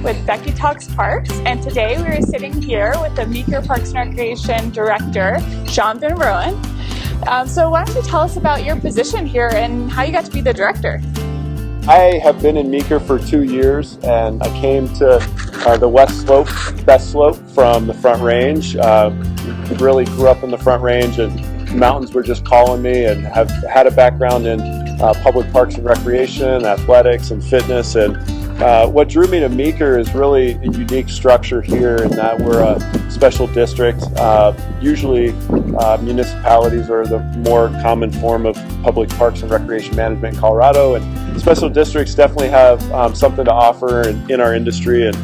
with Becky Talks Parks, and today we are sitting here with the Meeker Parks and Recreation Director, Sean Van Roen. So why don't you tell us about your position here and how you got to be the director? I have been in Meeker for 2 years, and I came to the west slope, best slope from the Front Range. Really grew up in the Front Range, and mountains were just calling me, and have had a background in public parks and recreation, athletics and fitness. And what drew me to Meeker is really a unique structure here in that we're a special district. Usually municipalities are the more common form of public parks and recreation management in Colorado, and special districts definitely have something to offer in our industry. And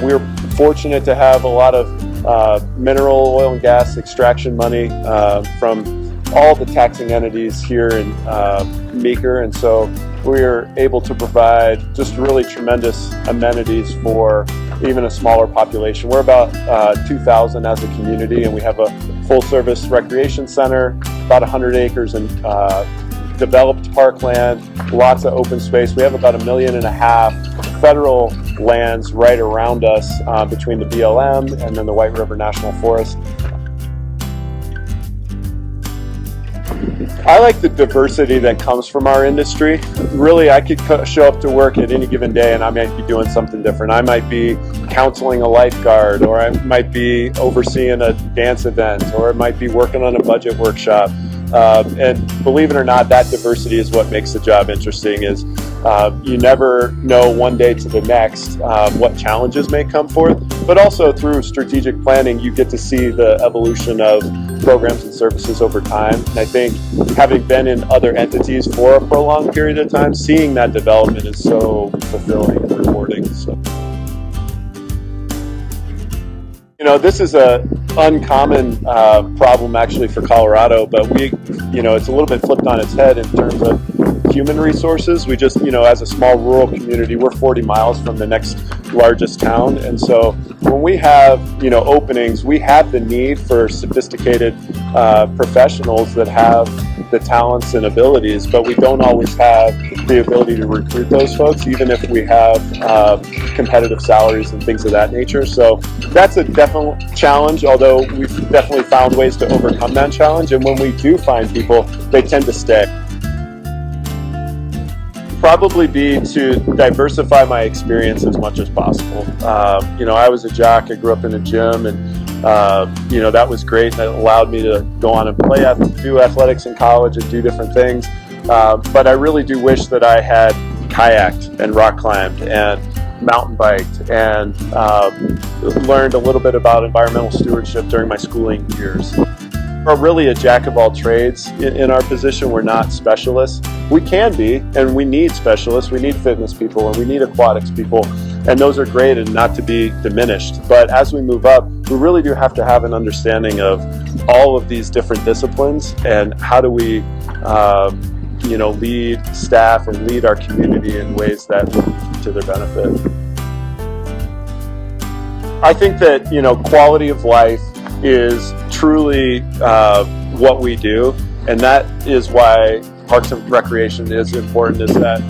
we're fortunate to have a lot of mineral oil and gas extraction money from all the taxing entities here in Meeker, and so we're able to provide just really tremendous amenities for even a smaller population. We're about 2,000 as a community, and we have a full-service recreation center, about 100 acres and developed parkland, lots of open space. We have about 1.5 million federal lands right around us between the BLM and then the White River National Forest. I like the diversity that comes from our industry. Really, I could show up to work at any given day and I might be doing something different. I might be counseling a lifeguard, or I might be overseeing a dance event, or I might be working on a budget workshop. And believe it or not, that diversity is what makes the job interesting. Is you never know one day to the next what challenges may come forth, but also through strategic planning you get to see the evolution of programs and services over time. And I think having been in other entities for a prolonged period of time, seeing that development is so fulfilling and rewarding. So, you know, this is a uncommon problem actually for Colorado, but it's a little bit flipped on its head in terms of human resources. We just, as a small rural community, we're 40 miles from the next largest town, and so when we have, openings, we have the need for sophisticated professionals that have the talents and abilities, but we don't always have the ability to recruit those folks, even if we have competitive salaries and things of that nature. So that's a definite challenge, although we've definitely found ways to overcome that challenge. And when we do find people, they tend to stay. Probably be to diversify my experience as much as possible. I was a jock. I grew up in a gym, and that was great. That allowed me to go on and do athletics in college and do different things. But I really do wish that I had kayaked and rock climbed and mountain biked and learned a little bit about environmental stewardship during my schooling years. We're really a jack of all trades in our position. We're not specialists. We can be, and we need specialists. We need fitness people, and we need aquatics people, and those are great and not to be diminished. But as we move up, we really do have to have an understanding of all of these different disciplines, and how do we lead staff and lead our community in ways that will be to their benefit. I think that, quality of life is truly what we do, and that is why Parks and Recreation is important, is that,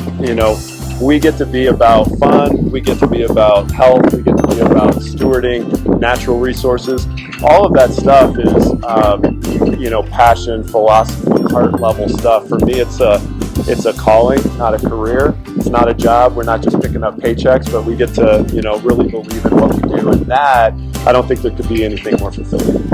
we get to be about fun, we get to be about health, we get to be about stewarding natural resources. All of that stuff is, passion, philosophy, heart level stuff. For me, it's a calling, not a career. It's not a job. We're not just picking up paychecks, but we get to, really believe in what we do. And that, I don't think there could be anything more fulfilling.